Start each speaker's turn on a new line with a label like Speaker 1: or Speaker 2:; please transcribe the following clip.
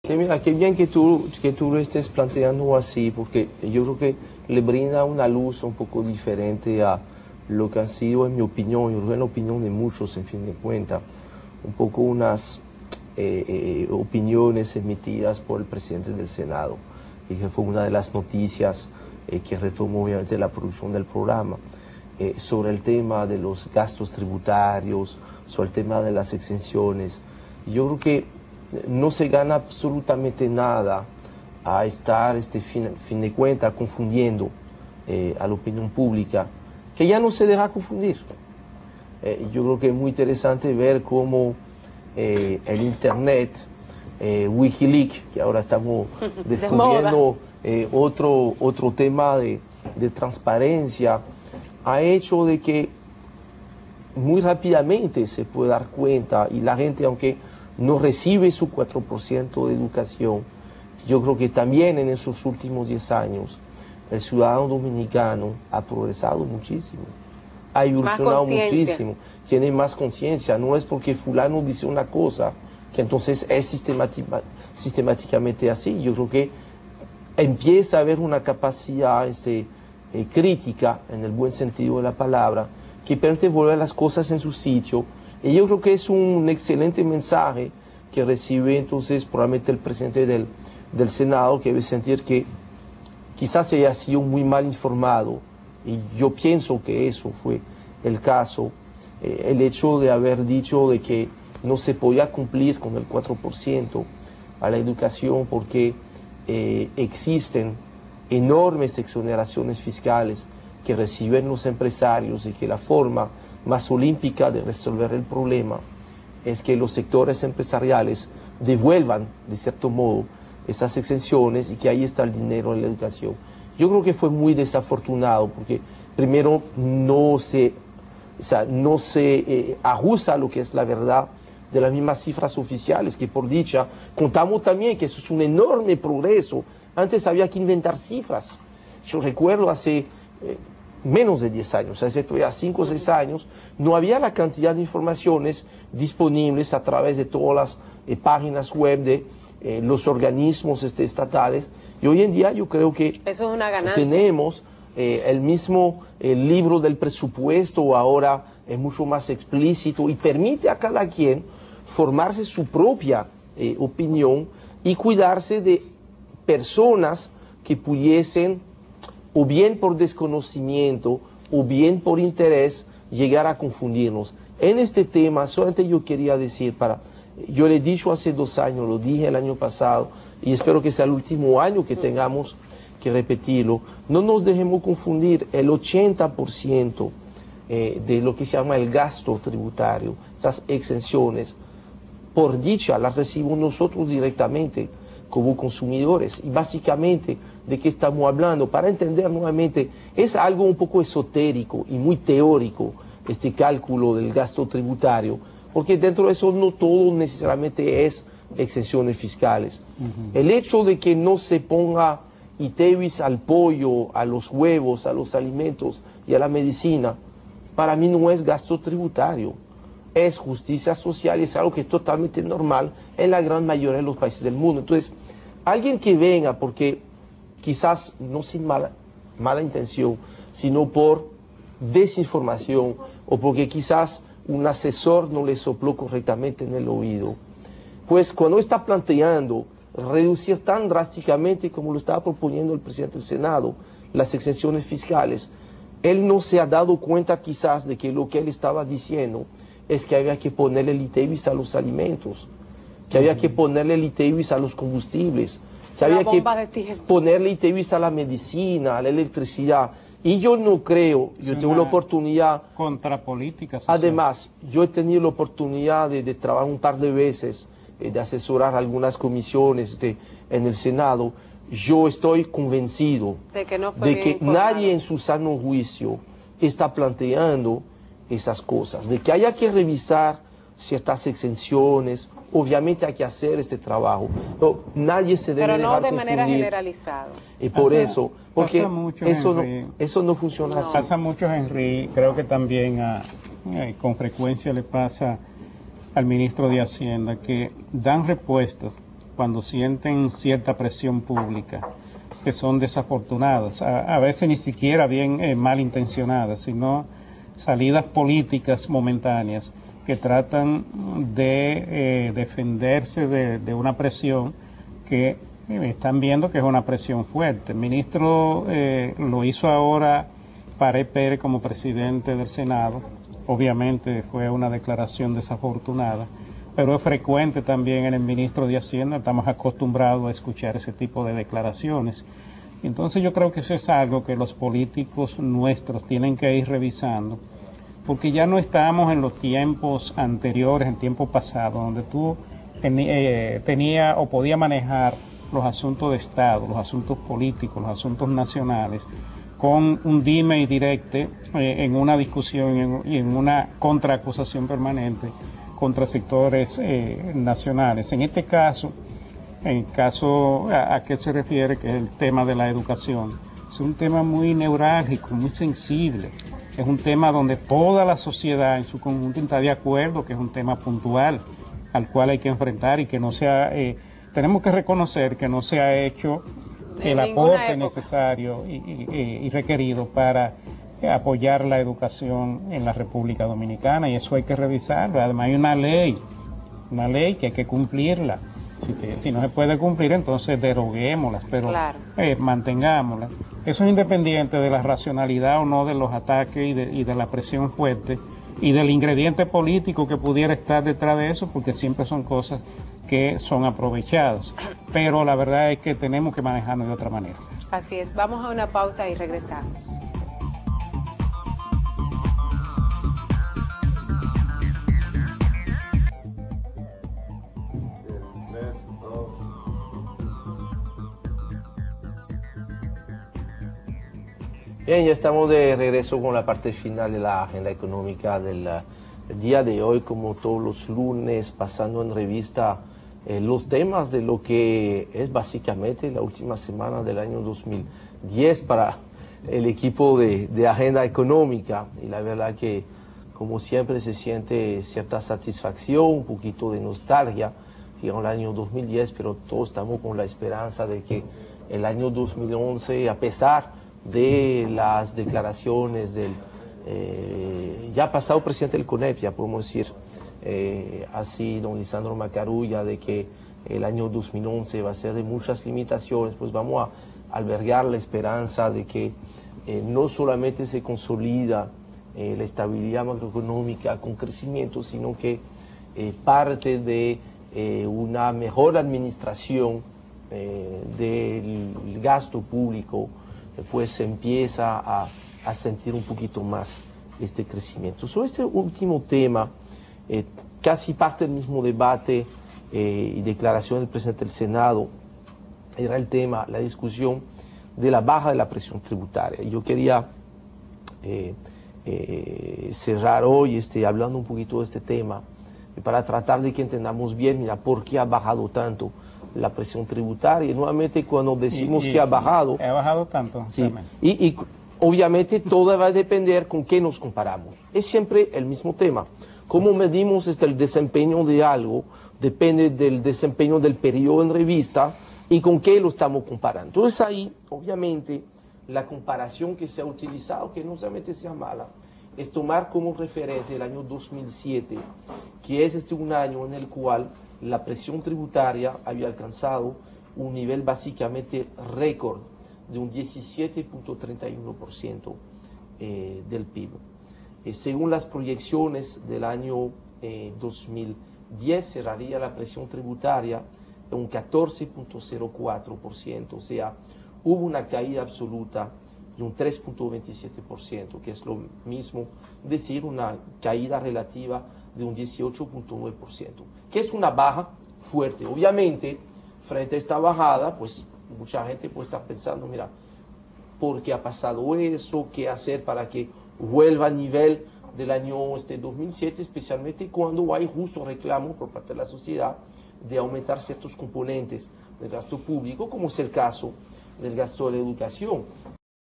Speaker 1: Que mira, qué bien que tú lo estés planteando así, porque yo creo que le brinda una luz un poco diferente a lo que han sido, en mi opinión, yo creo que en la opinión de muchos, en fin de cuentas, un poco unas opiniones emitidas por el presidente del Senado, y que fue una de las noticias que retomó obviamente la producción del programa, sobre el tema de los gastos tributarios, sobre el tema de las exenciones. Yo creo que no se gana absolutamente nada a estar, fin de cuentas, confundiendo a la opinión pública, que ya no se deja confundir. Yo creo que es muy interesante ver cómo el Internet, Wikileaks, que ahora estamos descubriendo otro tema de transparencia, ha hecho de que muy rápidamente se puede dar cuenta, y la gente, aunque no recibe su 4% de educación, yo creo que también en esos últimos 10 años el ciudadano dominicano ha progresado muchísimo, ha evolucionado muchísimo, tiene más conciencia. No es porque fulano dice una cosa que entonces es sistemáticamente así. Yo creo que empieza a haber una capacidad crítica, en el buen sentido de la palabra, que permite volver las cosas en su sitio. Y yo creo que es un excelente mensaje que recibe entonces probablemente el presidente del Senado, que debe sentir que quizás haya sido muy mal informado, y yo pienso que eso fue el caso, el hecho de haber dicho de que no se podía cumplir con el 4% a la educación porque existen enormes exoneraciones fiscales que reciben los empresarios, y que la forma más olímpica de resolver el problema es que los sectores empresariales devuelvan, de cierto modo, esas exenciones, y que ahí está el dinero en la educación. Yo creo que fue muy desafortunado porque primero no se ajusta a lo que es la verdad de las mismas cifras oficiales, que por dicha contamos también que eso es un enorme progreso. Antes había que inventar cifras. Yo recuerdo hace menos de 10 años, hace 5 o 6 años, no había la cantidad de informaciones disponibles a través de todas las páginas web de los organismos estatales, y hoy en día yo creo que
Speaker 2: eso es una ganancia.
Speaker 1: Tenemos el mismo libro del presupuesto, ahora es mucho más explícito y permite a cada quien formarse su propia opinión y cuidarse de personas que pudiesen, o bien por desconocimiento o bien por interés, llegar a confundirnos. En este tema, solamente yo quería decir, yo le he dicho hace 2 años, lo dije el año pasado, y espero que sea el último año que tengamos que repetirlo, no nos dejemos confundir. El 80% de lo que se llama el gasto tributario, esas exenciones, por dicha las recibimos nosotros directamente como consumidores. Y básicamente, ¿de qué estamos hablando? Para entender nuevamente, es algo un poco esotérico y muy teórico este cálculo del gasto tributario, porque dentro de eso no todo necesariamente es exenciones fiscales. El hecho de que no se ponga ITEVIS al pollo, a los huevos, a los alimentos y a la medicina, para mí no es gasto tributario, es justicia social, y es algo que es totalmente normal en la gran mayoría de los países del mundo. Entonces, alguien que venga, porque quizás no sin mala intención, sino por desinformación, o porque quizás un asesor no le sopló correctamente en el oído, pues cuando está planteando reducir tan drásticamente como lo estaba proponiendo el presidente del Senado, las exenciones fiscales, él no se ha dado cuenta quizás de que lo que él estaba diciendo es que había que ponerle el ITEVIS a los alimentos, que había que ponerle el ITEVIS a los combustibles, que había que ponerle ITEVIS a la medicina, a la electricidad. Y yo no creo, yo tengo la oportunidad...
Speaker 3: Contrapolítica social.
Speaker 1: Además, yo he tenido la oportunidad de trabajar un par de veces, de asesorar algunas comisiones en el Senado. Yo estoy convencido de que nadie en su sano juicio está planteando esas cosas, de que haya que revisar ciertas exenciones. Obviamente hay que hacer este trabajo, pero nadie se debe dejar confundir.
Speaker 2: Pero no de manera generalizada.
Speaker 1: Y por eso, porque eso no funciona así.
Speaker 3: Pasa mucho, Henry, creo que también con frecuencia le pasa al ministro de Hacienda, que dan respuestas cuando sienten cierta presión pública, que son desafortunadas, a veces ni siquiera bien malintencionadas, sino salidas políticas momentáneas que tratan de defenderse de una presión que están viendo que es una presión fuerte. El ministro lo hizo ahora Paré Pérez como presidente del Senado. Obviamente fue una declaración desafortunada, pero es frecuente también en el ministro de Hacienda. Estamos acostumbrados a escuchar ese tipo de declaraciones. Entonces yo creo que eso es algo que los políticos nuestros tienen que ir revisando, porque ya no estamos en los tiempos anteriores, en tiempos pasados, donde tú tenía o podía manejar los asuntos de Estado, los asuntos políticos, los asuntos nacionales, con un dime y direte en una discusión y en una contraacusación permanente contra sectores nacionales. En este caso, a qué se refiere, que es el tema de la educación, es un tema muy neurálgico, muy sensible. Es un tema donde toda la sociedad en su conjunto está de acuerdo que es un tema puntual al cual hay que enfrentar y que no sea, tenemos que reconocer que no se ha hecho el aporte necesario y requerido para apoyar la educación en la República Dominicana, y eso hay que revisarlo. Además hay una ley que hay que cumplirla. Si no se puede cumplir, entonces deroguémoslas, pero claro, mantengámoslas. Eso es independiente de la racionalidad o no de los ataques y de la presión fuerte y del ingrediente político que pudiera estar detrás de eso, porque siempre son cosas que son aprovechadas. Pero la verdad es que tenemos que manejarnos de otra manera.
Speaker 2: Así es. Vamos a una pausa y regresamos.
Speaker 1: Bien, ya estamos de regreso con la parte final de la agenda económica del día de hoy, como todos los lunes, pasando en revista los temas de lo que es básicamente la última semana del año 2010 para el equipo de agenda económica. Y la verdad que, como siempre, se siente cierta satisfacción, un poquito de nostalgia. Llegó el año 2010, pero todos estamos con la esperanza de que el año 2011, a pesar de las declaraciones del ya pasado presidente del CONEP, ya podemos decir así, don Lisandro Macarulla, de que el año 2011 va a ser de muchas limitaciones, pues vamos a albergar la esperanza de que no solamente se consolida la estabilidad macroeconómica con crecimiento, sino que parte de una mejor administración del gasto público, pues se empieza a sentir un poquito más este crecimiento. Sobre este último tema, casi parte del mismo debate y declaración del presidente del Senado, era el tema, la discusión de la baja de la presión tributaria. Yo quería cerrar hoy hablando un poquito de este tema, para tratar de que entendamos bien, mira, por qué ha bajado tanto la presión tributaria. Y nuevamente, cuando decimos que ha bajado...
Speaker 3: ¿Ha bajado tanto?
Speaker 1: Sí, y obviamente todo va a depender con qué nos comparamos. Es siempre el mismo tema. Cómo medimos el desempeño de algo depende del desempeño del periodo en revista y con qué lo estamos comparando. Entonces ahí, obviamente, la comparación que se ha utilizado, que no solamente sea mala, es tomar como referente el año 2007, que es un año en el cual la presión tributaria había alcanzado un nivel básicamente récord de un 17.31% del PIB. Según las proyecciones del año 2010, cerraría la presión tributaria en un 14.04%, o sea, hubo una caída absoluta de un 3.27%, que es lo mismo decir una caída relativa de un 18.9%, que es una baja fuerte. Obviamente, frente a esta bajada, pues mucha gente pues está pensando, mira, ¿por qué ha pasado eso? ¿Qué hacer para que vuelva al nivel del año 2007, especialmente cuando hay justo reclamo por parte de la sociedad de aumentar ciertos componentes del gasto público, como es el caso del gasto de la educación?